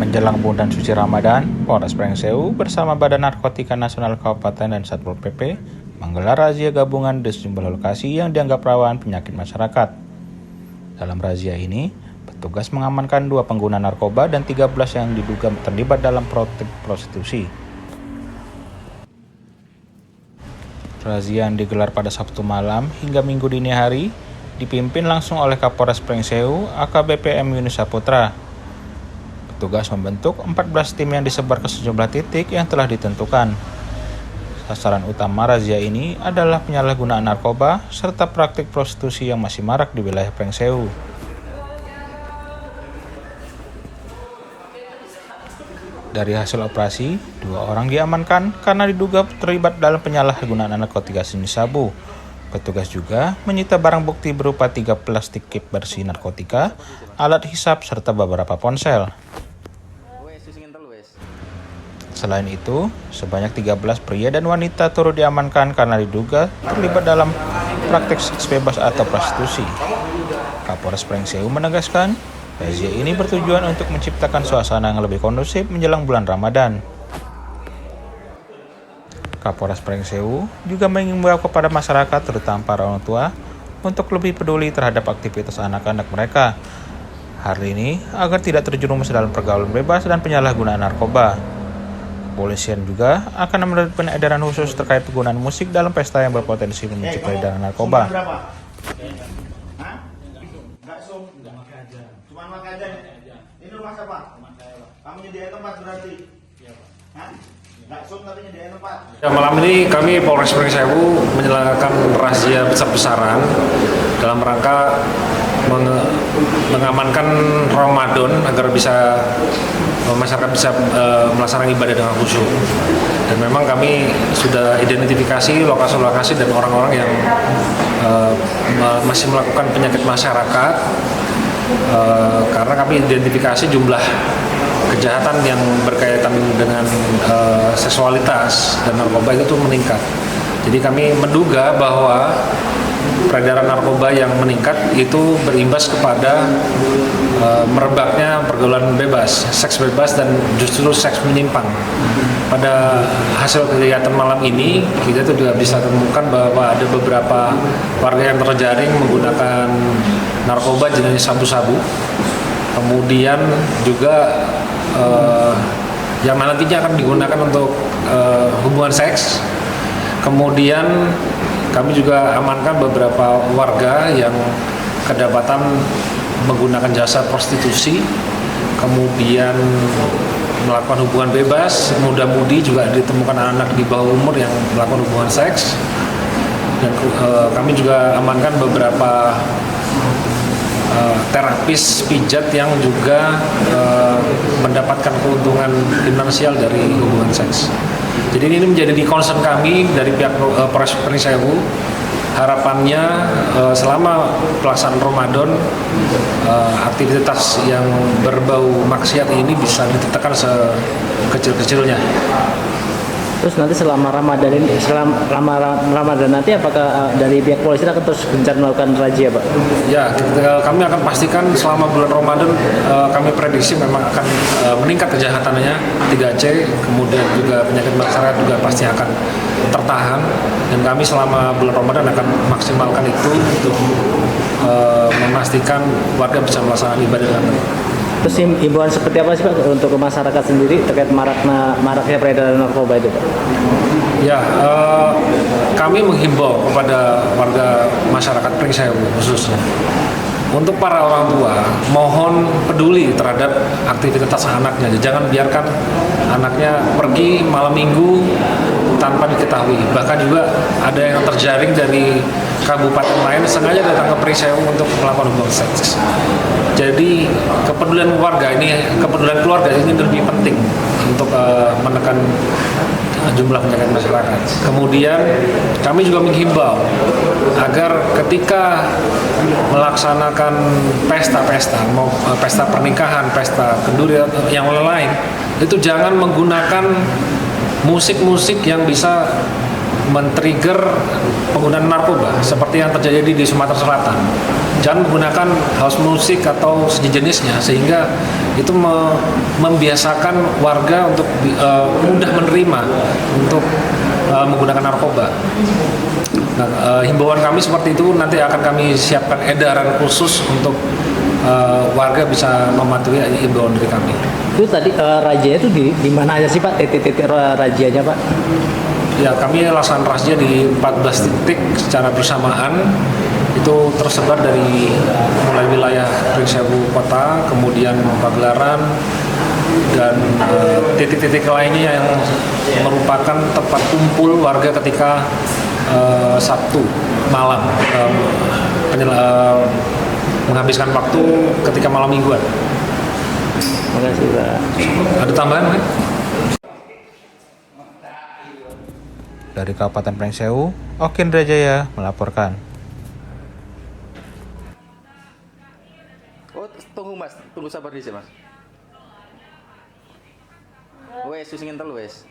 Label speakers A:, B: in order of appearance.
A: Menjelang bulan suci Ramadan, Polres Pringsewu bersama Badan Narkotika Nasional Kabupaten dan Satpol PP menggelar razia gabungan di sejumlah lokasi yang dianggap rawan penyakit masyarakat. Dalam razia ini, petugas mengamankan 2 pengguna narkoba dan 13 yang diduga terlibat dalam praktik prostitusi. Razia yang digelar pada Sabtu malam hingga Minggu dini hari dipimpin langsung oleh Kapolres Pringsewu AKBP M. Yunus Saputra. Petugas membentuk 14 tim yang disebar ke sejumlah titik yang telah ditentukan. Sasaran utama razia ini adalah penyalahgunaan narkoba serta praktik prostitusi yang masih marak di wilayah Pringsewu. Dari hasil operasi, 2 orang diamankan karena diduga terlibat dalam penyalahgunaan narkotika jenis sabu. Petugas juga menyita barang bukti berupa 3 plastik kip bersih narkotika, alat hisap, serta beberapa ponsel. Selain itu, sebanyak 13 pria dan wanita turut diamankan karena diduga terlibat dalam praktik seks bebas atau prostitusi. Kapolres Pringsewu menegaskan, razia ini bertujuan untuk menciptakan suasana yang lebih kondusif menjelang bulan Ramadan. Kapolres Pringsewu juga mengimbau kepada masyarakat, terutama para orang tua, untuk lebih peduli terhadap aktivitas anak-anak mereka hari ini agar tidak terjerumus dalam pergaulan bebas dan penyalahgunaan narkoba. Kepolisian juga akan menerbitkan edaran khusus terkait penggunaan musik dalam pesta yang berpotensi memicu peredaran narkoba.
B: Cuma makan aja. Ini rumah siapa? Kamu nyediain tempat berarti? Nggak sum tapi nyediain tempat.
C: Ya, malam ini kami Polres Pringsewu menyelenggarakan razia besar-besaran dalam rangka mengamankan Ramadan agar masyarakat bisa melaksanakan ibadah dengan khusyuk. Dan memang kami sudah identifikasi lokasi-lokasi dan orang-orang yang masih melakukan penyakit masyarakat, karena kami identifikasi jumlah kejahatan yang berkaitan dengan seksualitas dan narkoba itu meningkat. Jadi kami menduga bahwa peredaran narkoba yang meningkat itu berimbas kepada merebaknya pergaulan bebas, seks bebas, dan justru seks menyimpang. Pada hasil kegiatan malam ini, kita juga bisa temukan bahwa ada beberapa warga yang terjaring menggunakan narkoba jenis sabu-sabu. Kemudian juga yang nantinya akan digunakan untuk hubungan seks. Kemudian kami juga amankan beberapa warga yang kedapatan menggunakan jasa prostitusi, kemudian melakukan hubungan bebas. Muda-mudi juga ditemukan anak di bawah umur yang melakukan hubungan seks. Dan kami juga amankan beberapa terapis pijat yang juga mendapatkan keuntungan finansial dari hubungan seks. Jadi ini menjadi concern kami dari pihak Polres Pringsewu. Harapannya selama pelaksanaan Ramadan, aktivitas yang berbau maksiat ini bisa ditekan sekecil-kecilnya.
D: Terus nanti selama Ramadan nanti apakah dari pihak polisi akan terus gencar melakukan razia, Pak?
C: Ya, kami akan pastikan selama bulan Ramadan kami prediksi memang akan meningkat kejahatannya 3C, kemudian juga penyakit masyarakat juga pasti akan tertahan, dan kami selama bulan Ramadan akan maksimalkan itu untuk memastikan warga bisa melaksanakan ibadah dengan baik.
D: Terus himbauan seperti apa sih, Pak, untuk ke masyarakat sendiri terkait maraknya peredaran narkoba itu, Pak?
C: Ya, kami menghimbau kepada warga masyarakat Pringsewu khususnya, untuk para orang tua, mohon peduli terhadap aktivitas anaknya. Jangan biarkan anaknya pergi malam minggu tanpa diketahui. Bahkan juga ada yang terjaring dari kabupaten lain sengaja datang ke Pringsewu untuk melakukan hubungan seks. Jadi kepedulian keluarga ini lebih penting untuk menekan jumlah penyakit masyarakat. Kemudian kami juga menghimbau agar ketika melaksanakan pesta-pesta, mau pesta pernikahan, pesta kenduri, yang lain, itu jangan menggunakan musik-musik yang bisa men-trigger penggunaan narkoba seperti yang terjadi di Sumatera Selatan. jangan menggunakan house musik atau sejenisnya, sehingga itu membiasakan warga untuk mudah menerima untuk menggunakan narkoba. Nah, himbauan kami seperti itu, nanti akan kami siapkan edaran khusus untuk warga bisa mematuhi himbauan dari kami.
D: Itu tadi razia itu di mana aja sih Pak, titik-titik razianya Pak?
C: Ya, kami laksanakan razia di 14 titik secara bersamaan. Itu tersebar dari mulai wilayah Pringsewu Kota, kemudian Pagelaran, dan titik-titik lainnya yang merupakan tempat kumpul warga ketika Sabtu malam, menghabiskan waktu ketika malam mingguan.
D: Terima kasih Pak.
C: Ada tambahan kan?
A: Dari Kabupaten Pringsewu, Okin Drajaya melaporkan.
E: Oh, tunggu Mas, tunggu sabar di sini Mas. Wes, susingin telu wes.